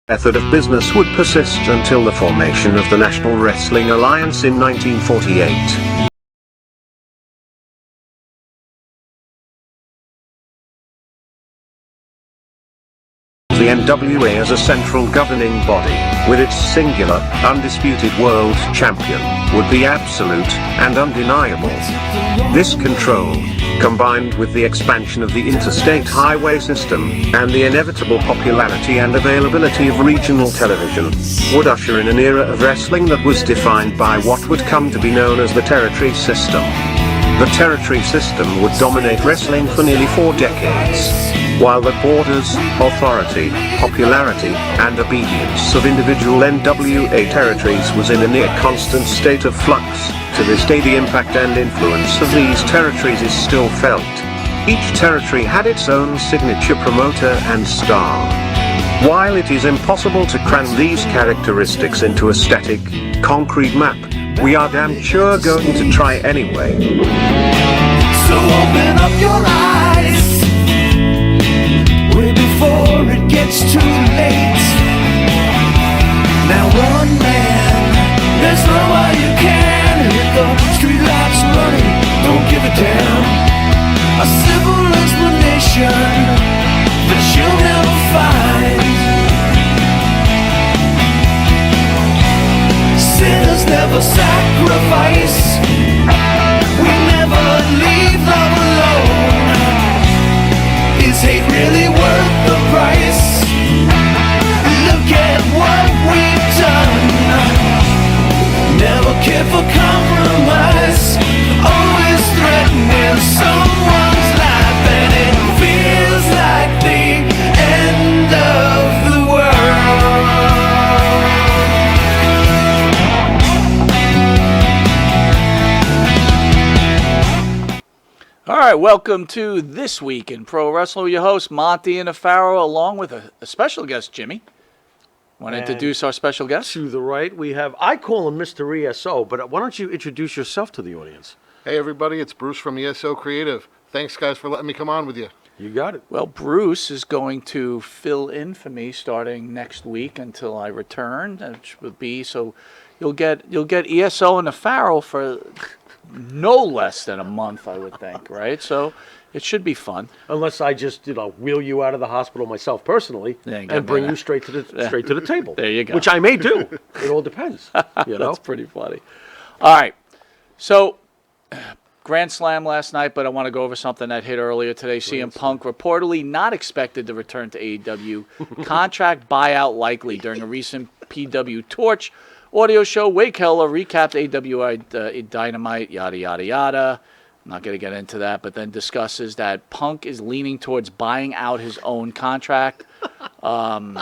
method of business would persist until the formation of the National Wrestling Alliance in 1948. The NWA as a central governing body, with its singular, undisputed world champion, would be absolute and undeniable. This control, combined with the expansion of the interstate highway system, and the inevitable popularity and availability of regional television, would usher in an era of wrestling that was defined by what would come to be known as the territory system. The territory system would dominate wrestling for nearly 4 decades. While the borders, authority, popularity, and obedience of individual NWA territories was in a near constant state of flux, to this day the impact and influence of these territories is still felt. Each territory had its own signature promoter and star. While it is impossible to cram these characteristics into a static, concrete map, we are damn sure going to try anyway. So open up your eyes way before it gets too late. Now one man, there's no way you can hit the streetlights running, don't give a damn. A simple explanation that you'll never find. Sinners never sacrifice, we never leave love alone. Is hate really worth the price? Look at what we've done. Never care for compromise, always threatening someone's life, and it feels like the end of the world. All right, welcome to This Week in Pro Wrestling. Your host, Monty and Afaro, along with a special guest, Jimmy. Want to introduce our special guest? To the right, we have, I call him Mr. ESO, but why don't you introduce yourself to the audience? Hey everybody, it's Bruce from ESO Creative. Thanks guys for letting me come on with you. You got it. Well, Bruce is going to fill in for me starting next week until I return, which will be, so you'll get ESO and Afaro for no less than a month, I would think, right? So it should be fun. Unless I just, wheel you out of the hospital myself personally and bring you straight to the table. There you go. Which I may do. It all depends. That's pretty funny. All right. So, Grand Slam last night, but I want to go over something that hit earlier today. CM Punk reportedly not expected to return to AEW. Contract buyout likely during a recent PW Torch audio show. Wade Keller recapped AWI Dynamite, yada, yada, yada. I'm not going to get into that, but then discusses that Punk is leaning towards buying out his own contract. You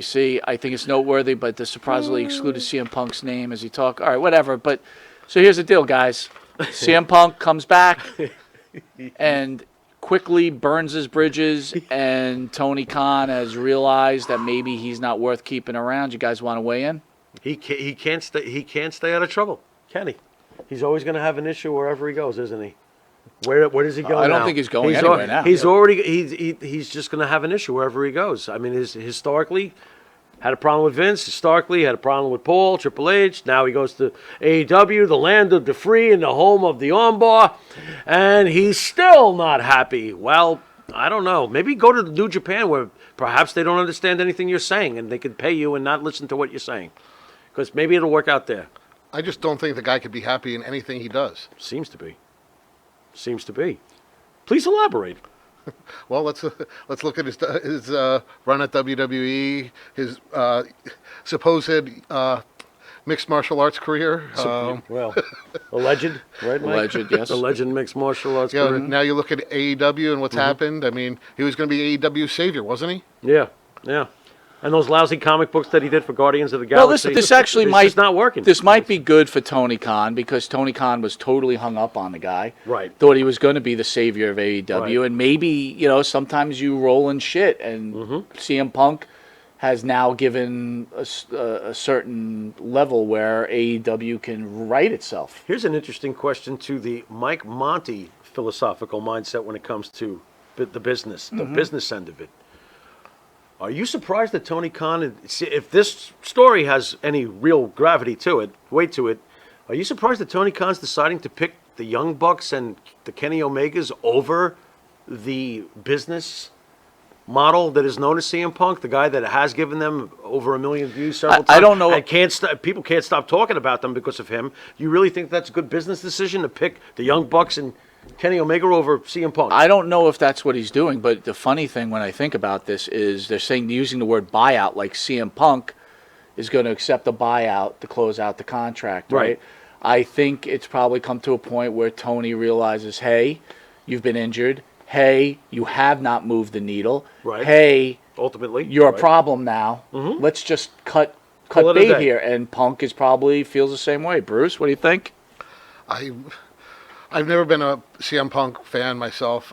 see, I think it's noteworthy, but they surprisingly excluded CM Punk's name as he talked. All right, whatever. But so here's the deal, guys. CM Punk comes back and quickly burns his bridges, and Tony Khan has realized that maybe he's not worth keeping around. You guys want to weigh in? He can't stay out of trouble, can he? He's always going to have an issue wherever he goes, isn't he? Where does he go now? I don't think he's going anywhere now. He's just going to have an issue wherever he goes. I mean, historically had a problem with Vince. Historically had a problem with Paul, Triple H. Now he goes to AEW, the land of the free and the home of the armbar, and he's still not happy. Well, I don't know. Maybe go to New Japan where perhaps they don't understand anything you're saying and they can pay you and not listen to what you're saying. Because maybe it'll work out there. I just don't think the guy could be happy in anything he does. Seems to be. Please elaborate. Well, let's look at his run at WWE, his supposed mixed martial arts career. Alleged, right, Mike? Alleged, yes. Alleged mixed martial arts career. Now you look at AEW and what's happened. I mean, he was going to be AEW's savior, wasn't he? Yeah. And those lousy comic books that he did for Guardians of the Galaxy. Well, this actually it's might just not working. This might be good for Tony Khan because Tony Khan was totally hung up on the guy. Right. Thought he was going to be the savior of AEW, Right. and maybe sometimes you roll in shit, and CM Punk has now given a certain level where AEW can right itself. Here's an interesting question to the Mike Monty philosophical mindset when it comes to the business, the business end of it. Are you surprised that Tony Khan, if this story has any real gravity to it, weight to it, are you surprised that Tony Khan's deciding to pick the Young Bucks and the Kenny Omegas over the business model that is known as CM Punk, the guy that has given them over 1 million views several times? I don't know. And people can't stop talking about them because of him. You really think that's a good business decision to pick the Young Bucks and Kenny Omega over CM Punk? I don't know if that's what he's doing, but the funny thing when I think about this is they're using the word buyout, like CM Punk is going to accept a buyout to close out the contract, right? I think it's probably come to a point where Tony realizes, hey, you've been injured. Hey, you have not moved the needle. Right. Hey, ultimately, you're a problem now. Let's just cut Call it a bait day. here. And Punk probably feels the same way. Bruce, what do you think? I've never been a CM Punk fan myself.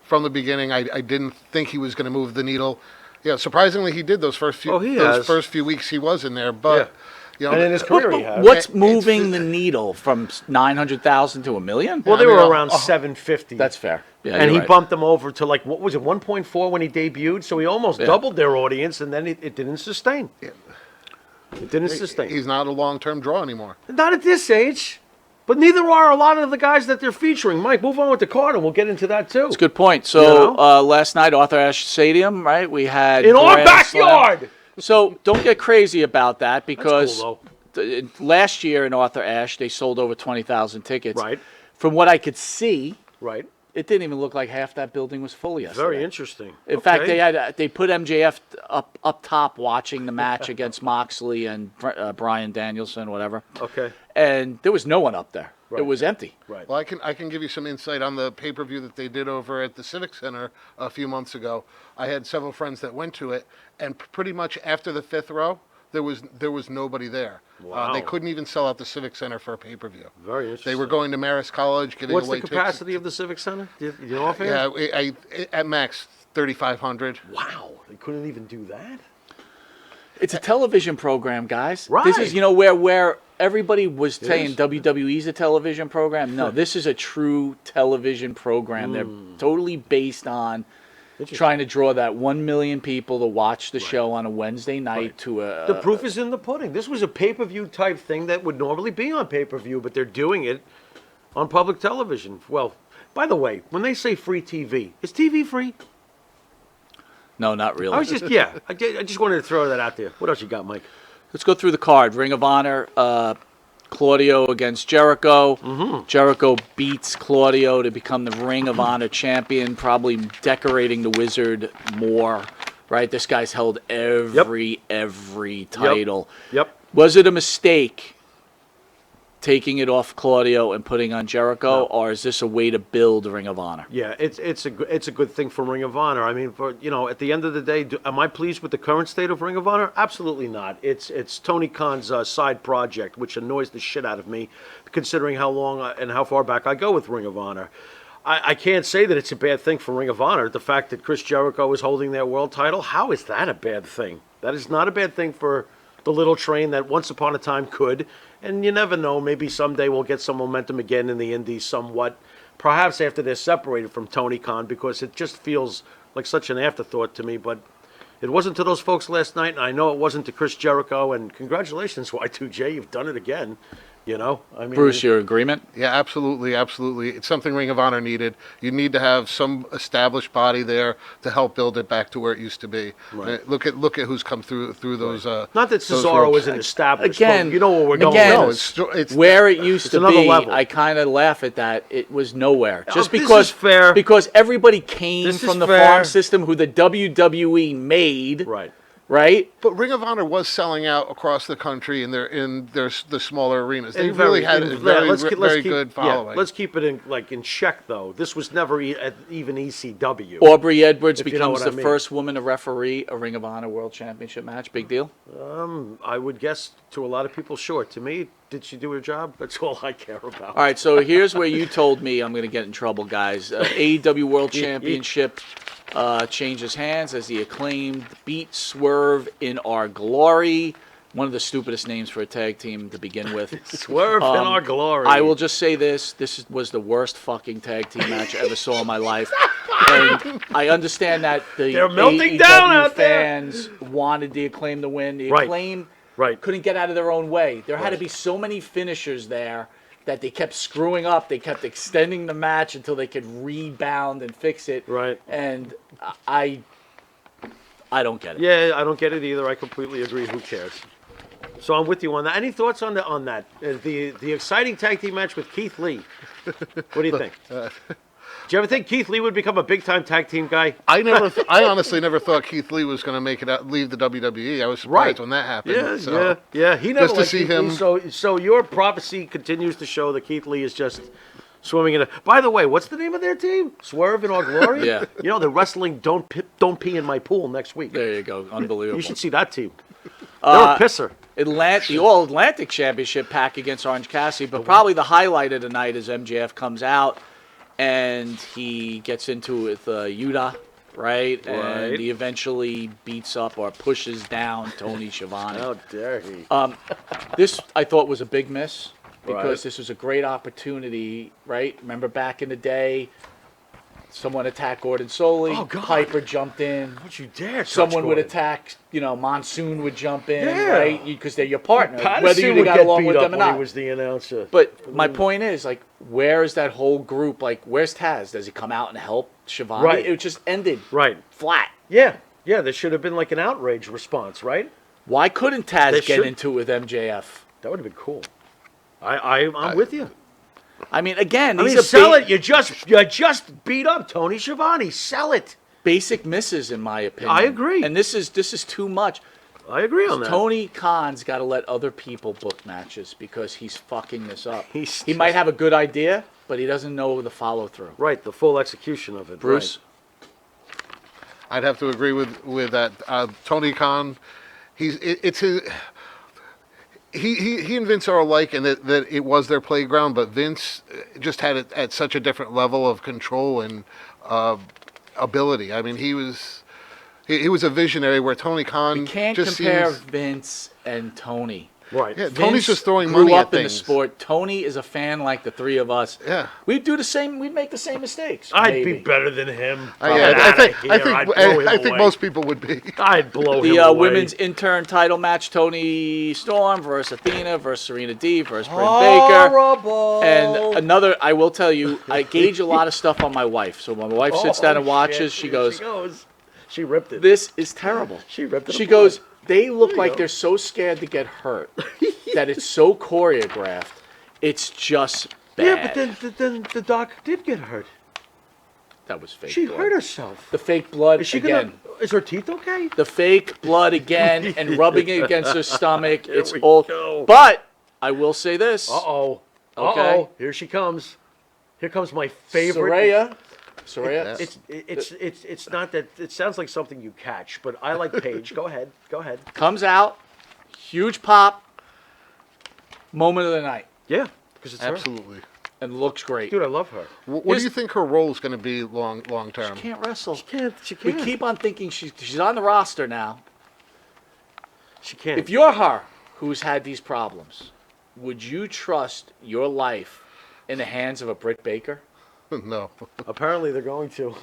From the beginning, I didn't think he was going to move the needle. Yeah, surprisingly, he did those first few first few weeks he was in there. But you know, and in his career, he has. What's moving the needle from 900,000 to 1 million? Well, they were around 750. That's fair. Yeah, and he you're right. bumped them over to what was it, 1.4 when he debuted? So he almost doubled their audience, and then it didn't sustain. It didn't sustain. he's not a long-term draw anymore. Not at this age. But neither are a lot of the guys that they're featuring. Mike, move on with the card, and we'll get into that, too. That's a good point. So last night, Arthur Ashe Stadium, right, we had... In our Grand backyard! Slam. So don't get crazy about that because cool, last year in Arthur Ashe, they sold over 20,000 tickets. Right. From what I could see... Right. It didn't even look like half that building was full yesterday. Very interesting. In fact, they put MJF up top watching the match against Moxley and Bryan Danielson, whatever. Okay. And there was no one up there. Right. It was empty. Right. Well, I can give you some insight on the pay-per-view that they did over at the Civic Center a few months ago. I had several friends that went to it, and pretty much after the fifth row, there was nobody there. Wow. They couldn't even sell out the Civic Center for a pay-per-view. Very interesting. They were going to Marist College, giving What's away the capacity of the Civic Center? Do you know offhand? Yeah, at max 3,500. Wow. They couldn't even do that? It's a television program, guys. Right. This is, where everybody was saying WWE's a television program. No, this is a true television program. They're totally based on trying to draw that 1 million people to watch the show on a Wednesday night to a... The proof is in the pudding. This was a pay-per-view type thing that would normally be on pay-per-view, but they're doing it on public television. Well, by the way, when they say free TV, is TV free? No, not really. I just wanted to throw that out there. What else you got, Mike? Let's go through the card. Ring of Honor, Claudio against Jericho. Jericho beats Claudio to become the Ring of Honor champion, probably decorating the Wizard more, right? This guy's held every title. Yep. Was it a mistake taking it off Claudio and putting on Jericho, or is this a way to build Ring of Honor? Yeah, it's a good thing for Ring of Honor. I mean, at the end of the day, am I pleased with the current state of Ring of Honor? Absolutely not. It's Tony Khan's side project, which annoys the shit out of me, considering how long and how far back I go with Ring of Honor. I can't say that it's a bad thing for Ring of Honor. The fact that Chris Jericho is holding their world title, how is that a bad thing? That is not a bad thing for the little train that once upon a time could. And you never know, maybe someday we'll get some momentum again in the Indies somewhat. Perhaps after they're separated from Tony Khan, because it just feels like such an afterthought to me. But it wasn't to those folks last night, and I know it wasn't to Chris Jericho. And congratulations, Y2J, you've done it again. I mean, Bruce, your agreement? Yeah, absolutely. It's something Ring of Honor needed. You need to have some established body there to help build it back to where it used to be. Right. Look at who's come through those. Not that those Cesaro ropes. isn't established. Again, but you know where we're going. again, with No, this. it's Where it used to another be, level. I kind of laugh at that. It was nowhere. Just this because is fair. because everybody came This is from the fair. farm system who the WWE made, right? But Ring of Honor was selling out across the country in the smaller arenas. They And really had a let's very keep- good following. Yeah, let's keep it in check, though. This was never even ECW. Aubrey Edwards If you know becomes what I the mean. first woman to referee a Ring of Honor World Championship match. Big deal. I would guess to a lot of people, sure. To me, did she do her job? That's all I care about. All right, so here's where you told me I'm going to get in trouble, guys. AEW World Championship changes hands as the Acclaimed beat Swerve in Our Glory. One of the stupidest names for a tag team to begin with. Swerve in our glory. I will just say this. Was the worst fucking tag team match I ever saw in my life. And I understand that the They're melting AEW down out there. fans wanted the Acclaim to win. The Right. Acclaim Right. couldn't get out of their own way. There had to be so many finishers there that they kept screwing up. They kept extending the match until they could rebound and fix it. Right. And I don't get it. Yeah, I don't get it either. I completely agree. Who cares? So I'm with you on that. Any thoughts on that? The exciting tag team match with Keith Lee. What do you think? Do you ever think Keith Lee would become a big-time tag team guy? I honestly never thought Keith Lee was going to make it out, leave the WWE. I was surprised when that happened. Yeah, so. yeah. He never Just to liked see Keith him. Lee, so your prophecy continues to show that Keith Lee is just swimming in a... By the way, what's the name of their team? Swerve in Our Glory? Yeah. You know, they're wrestling Don't Pee in My Pool next week. There you go. Unbelievable. You should see that team. They're a pisser. The All-Atlantic Championship pack against Orange Cassidy, but probably the highlight of the night is MJF comes out and he gets into it with Yuta, right? And he eventually beats up or pushes down Tony Schiavone. How dare he? This, I thought, was a big miss because Right. this was a great opportunity, right? Remember back in the day, someone attacked Gordon Soley, Oh, God. Piper jumped in. Don't you dare touch Someone would Gordon. attack, Monsoon would jump in, Yeah. right? Because they're your partner, Patterson whether you would got get along beat with up them or when not. he was the announcer. But my point is, like, where is that whole group? Like, where's Taz? Does he come out and help Schiavone? Right. It just ended Right. flat. Yeah. Yeah, there should have been like an outrage response, right? Why couldn't Taz They get should- into it with MJF? That would have been cool. I'm with you. I mean, again, I these mean, are sell it. You just beat up Tony Schiavone. Sell it. basic misses, in my opinion. I agree. And this is too much. I agree on that. Tony Khan's got to let other people book matches because he's fucking this up. He's He might have a good idea, but he doesn't know the follow through. Right, the full execution of it. Bruce? I'd have to agree with that. Tony Khan, he and Vince are alike in that it was their playground, but Vince just had it at such a different level of control and ability. I mean, he was a visionary where Tony Khan You can't just compare seems, Vince and Tony. Right. Yeah, Vince Tony's just throwing grew money up at in the things. sport. Tony is a fan like the three of us. Yeah. We'd do the same. We'd make the same mistakes. I'd maybe. be better than him. I think most people would be. I'd blow him The away. women's intern title match: Tony Storm versus Athena versus Serena Deeb versus Britt Baker. Horrible. And another, I will tell you, I gauge a lot of stuff on my wife. So when my wife sits down and watches, she goes, She ripped it. "This is terrible." She ripped it She apart. goes, "They look you like go. they're so scared to get hurt that it's so choreographed. It's just bad." Yeah, but then the doc did get hurt. that was fake. She blood. hurt herself. The fake blood Is she again. Is her teeth okay? The fake blood again and rubbing it against her stomach. There It's we all. go. But I will say this. Uh-oh. Okay. Here she comes. Here comes my favorite. Soraya. It's not that. It sounds like something you catch, but I like Paige. Go ahead. Comes out. Huge pop. Moment of the night. Yeah, because it's her. Absolutely. And looks great. Dude, I love her. What do you think her role is going to be long term? Can't wrestle. She can't. We keep on thinking she's on the roster now. She can't. If you're her, who's had these problems, would you trust your life in the hands of a Britt Baker? No. Apparently, they're going to.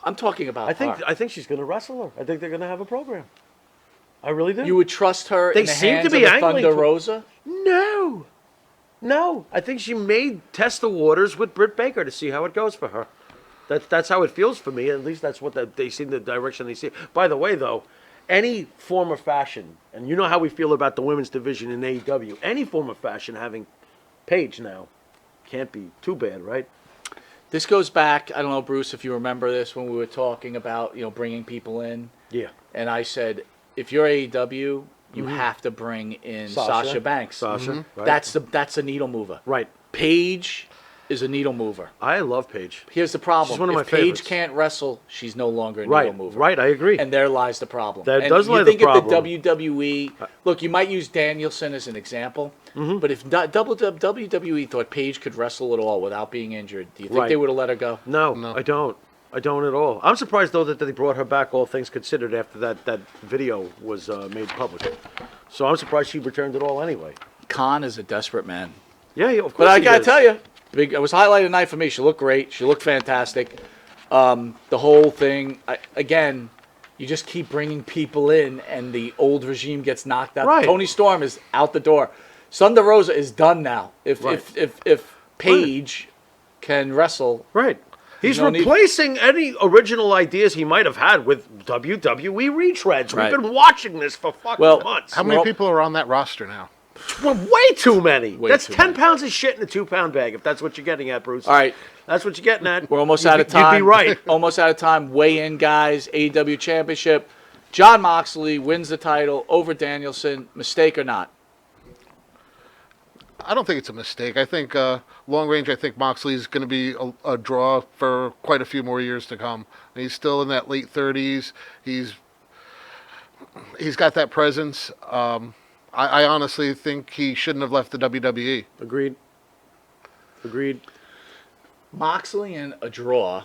I'm talking about her. I think she's going to wrestle her. I think they're going to have a program. I really do. You would trust her They in the seem hands to be of a angling Thunder to- Rosa? No. I think she may test the waters with Britt Baker to see how it goes for her. That's how it feels for me. At least that's what they seem the direction they see. By the way, though, any form of fashion, and you know how we feel about the women's division in AEW, any form of fashion having Paige now can't be too bad, right? This goes back, I don't know, Bruce, if you remember this when we were talking about, bringing people in. Yeah. And I said, if you're AEW, you have to bring in Sasha Banks. Sasha. Right. That's a needle mover. Right. Paige is a needle mover. I love Paige. Here's the problem. She's one of if my Paige favorites. can't wrestle, she's no longer a Right. needle mover. Right. I agree. And there lies the problem. That and does you lie the think if problem. the WWE, look, you might use Danielson as an example, but if WWE thought Paige could wrestle at all without being injured, do you think Right. they would have let her go? No, I don't. I don't at all. I'm surprised, though, that they brought her back, all things considered, after that video was made public. So I'm surprised she returned at all anyway. Khan is a desperate man. Yeah, of course. But I he gotta is. tell you, it was highlighted night for me. She looked great. She looked fantastic. The whole thing, again, you just keep bringing people in, and the old regime gets knocked out. Right. Tony Storm is out the door. Thunder Rosa is done now. If Paige can wrestle, Right. He's no need- replacing any original ideas he might have had with WWE retreads. Right. We've been watching this for fucking months. How many Well- people are on that roster now? Well, way too many. Way That's too 10 many. pounds of shit in a 2-pound bag, if that's what you're getting at, Bruce. all right, That's what you're getting at. we're almost You'd out of be- time. You'd be right. Almost out of time. Weigh in, guys. AEW Championship. John Moxley wins the title over Danielson. Mistake or not? I don't think it's a mistake. I think long range. I think Moxley's going to be a draw for quite a few more years to come. He's still in that late 30s. He's got that presence. I honestly think he shouldn't have left the WWE. Agreed. Moxley and a draw.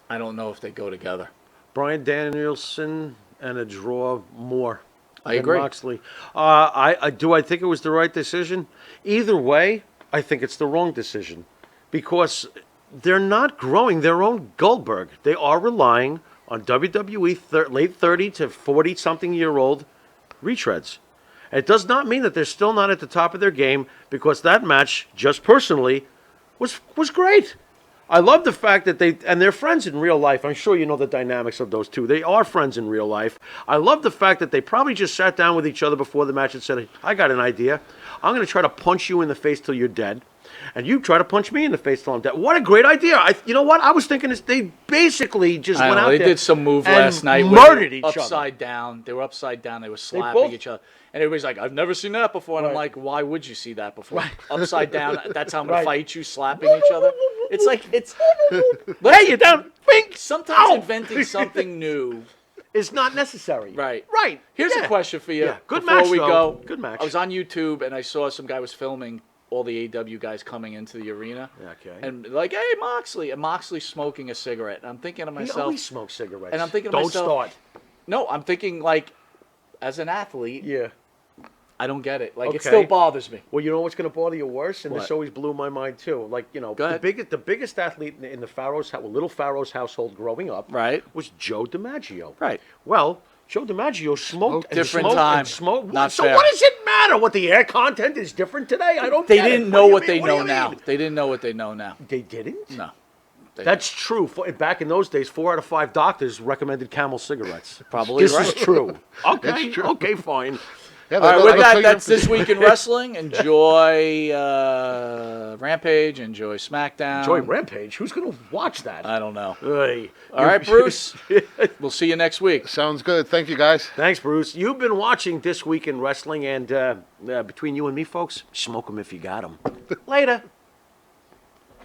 I don't know if they go together. Bryan Danielson and a draw more. I than agree. Moxley. I think it was the right decision. Either way, I think it's the wrong decision because they're not growing their own Goldberg. They are relying on WWE late 30 to 40-something-year-old retreads. It does not mean that they're still not at the top of their game because that match, just personally, was great. I love the fact that they're friends in real life. I'm sure you know the dynamics of those two. They are friends in real life. I love the fact that they probably just sat down with each other before the match and said, I got an idea. I'm going to try to punch you in the face till you're dead. And you try to punch me in the face till I'm dead. What a great idea. You know what? I was thinking they basically just I went know, out they there did some move and last night. where murdered they each were other. upside down. They were upside down. They were slapping both- each other. And everybody's like, I've never seen that before. And I'm like, why would you see that before? Upside down. That's how I'm going to fight you, slapping each other. It's like, Hey, you're down. Bink. sometimes Ow. inventing something new. It's not necessary. Right. Right. Here's Yeah. a question for you. Yeah. Good before match, we though. go. Good match. I was on YouTube and I saw some guy was filming all the AW guys coming into the arena. Okay. And like, hey, Moxley. And Moxley's smoking a cigarette. And I'm thinking to He myself, always smokes cigarettes. And I'm thinking to Don't myself- start. no, I'm thinking like, as an athlete, Yeah. I don't get it. Like, it Okay. still bothers me. Well, you know what's going to bother you worse, and What? this always blew my mind too. Like, Go the ahead. biggest athlete in the little Pharaoh's household growing up, Right. was Joe DiMaggio. Right. Well, Joe DiMaggio smoked and Different smoked time. and smoked. Not so fair. what does it matter what the air content is different today? I don't. They get it. didn't know do you what mean? they do know you now. mean? They didn't know what they know now. They didn't. No. That's true. Back in those days, 4 out of 5 doctors recommended Camel cigarettes. Probably this right. is true. Okay. It's true. Okay. Fine. Yeah, All right, that'll with tell that, you that's your This Week in Wrestling. Enjoy Rampage. Enjoy SmackDown. Joy Rampage. Who's going to watch that? I don't know. Hey. All right, Bruce. We'll see you next week. Sounds good. Thank you, guys. Thanks, Bruce. You've been watching This Week in Wrestling, and between you and me, folks, smoke them if you got them. Later.